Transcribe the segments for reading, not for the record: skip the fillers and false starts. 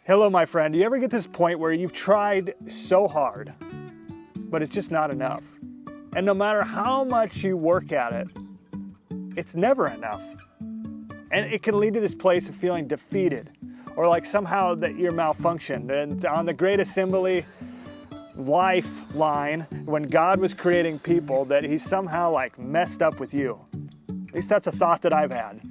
Hello, my friend. Do you ever get to this point where you've tried so hard, but it's just not enough? And no matter how much you work at it, it's never enough. And it can lead to this place of feeling defeated, or like somehow that you're malfunctioned. And on the great assembly lifeline, when God was creating people, that he somehow like messed up with you. At least that's a thought that I've had.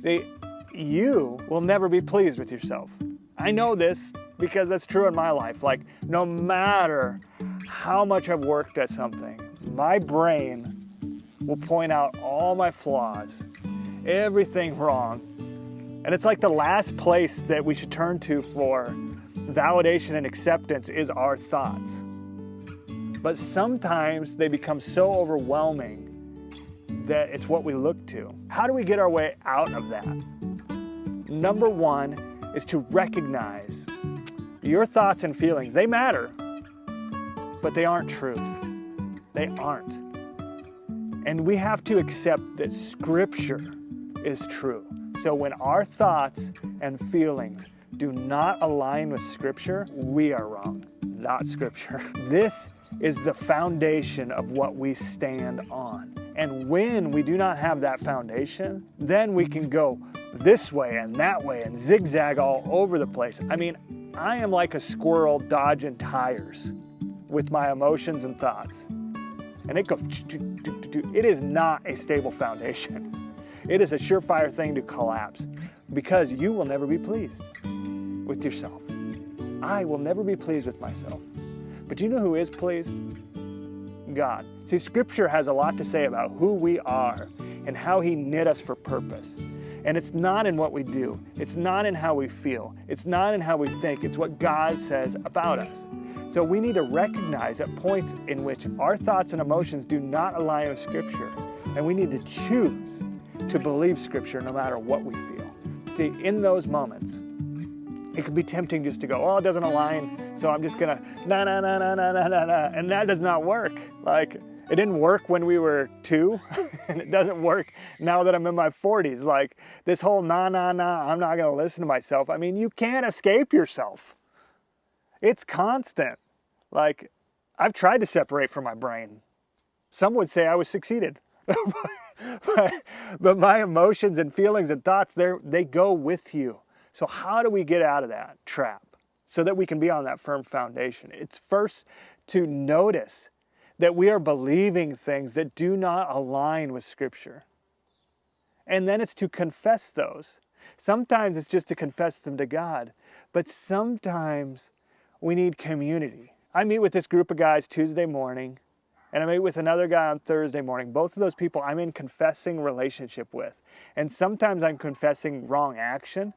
You will never be pleased with yourself. I know this because that's true in my life. Like, no matter how much I've worked at something, my brain will point out all my flaws, everything wrong. And it's like the last place that we should turn to for validation and acceptance is our thoughts. But sometimes they become so overwhelming that it's what we look to. How do we get our way out of that? Number one is to recognize your thoughts and feelings. They matter, but they aren't truth. They aren't. And we have to accept that Scripture is true. So when our thoughts and feelings do not align with Scripture, we are wrong, not Scripture. This is the foundation of what we stand on. And when we do not have that foundation, then we can go this way and that way and zigzag all over the place. I mean, I am like a squirrel dodging tires with my emotions and thoughts. And it goes, it is not a stable foundation. It is a surefire thing to collapse because you will never be pleased with yourself. I will never be pleased with myself. But you know who is pleased? God. See, Scripture has a lot to say about who we are and how he knit us for purpose. And it's not in what we do. It's not in how we feel. It's not in how we think. It's what God says about us. So we need to recognize at points in which our thoughts and emotions do not align with Scripture. And we need to choose to believe Scripture no matter what we feel. See, in those moments, it can be tempting just to go, oh, it doesn't align, so I'm just gonna na. And that does not work. Like, it didn't work when we were 2, and it doesn't work now that I'm in my 40s. Like, this whole I'm not gonna listen to myself. I mean, you can't escape yourself. It's constant. Like, I've tried to separate from my brain. Some would say I was succeeded. but my emotions and feelings and thoughts, they go with you. So how do we get out of that trap so that we can be on that firm foundation? It's first to notice that we are believing things that do not align with Scripture. And then it's to confess those. Sometimes it's just to confess them to God, but sometimes we need community. I meet with this group of guys Tuesday morning, and I meet with another guy on Thursday morning. Both of those people I'm in confessing relationship with. And sometimes I'm confessing wrong action.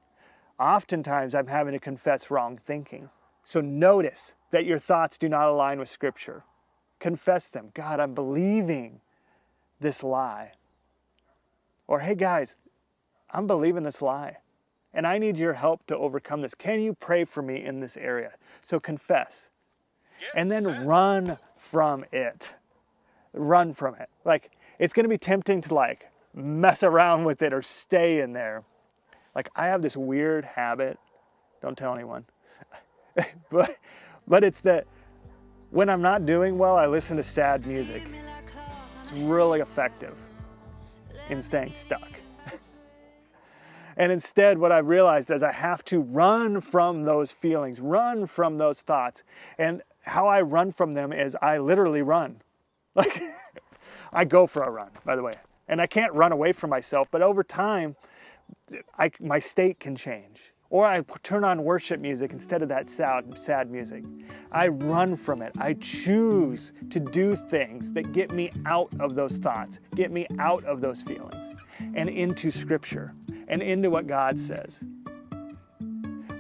Oftentimes I'm having to confess wrong thinking. So notice that your thoughts do not align with Scripture. Confess them. God, I'm believing this lie. Or, hey guys, I'm believing this lie, and I need your help to overcome this. Can you pray for me in this area? So confess. And then run from it. Run from it. Like, it's going to be tempting to like mess around with it or stay in there. Like, I have this weird habit, don't tell anyone, but it's that when I'm not doing well, I listen to sad music. It's really effective in staying stuck. And instead, what I've realized is I have to run from those feelings, run from those thoughts. And how I run from them is I literally run. Like, I go for a run, by the way. And I can't run away from myself, but over time, my state can change. Or I turn on worship music instead of that sad music. I run from it. I choose to do things that get me out of those thoughts, get me out of those feelings, and into Scripture, and into what God says.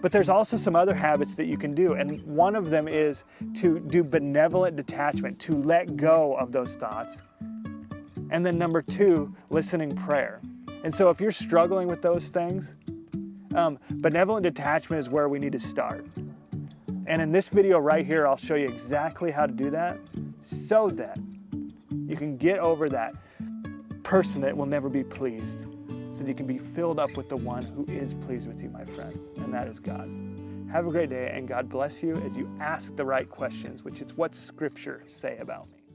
But there's also some other habits that you can do, and one of them is to do benevolent detachment, to let go of those thoughts. And then number 2, listening prayer. And so if you're struggling with those things, benevolent detachment is where we need to start. And in this video right here, I'll show you exactly how to do that so that you can get over that person that will never be pleased, so that you can be filled up with the one who is pleased with you, my friend, and that is God. Have a great day, and God bless you as you ask the right questions, which is what Scripture say about me.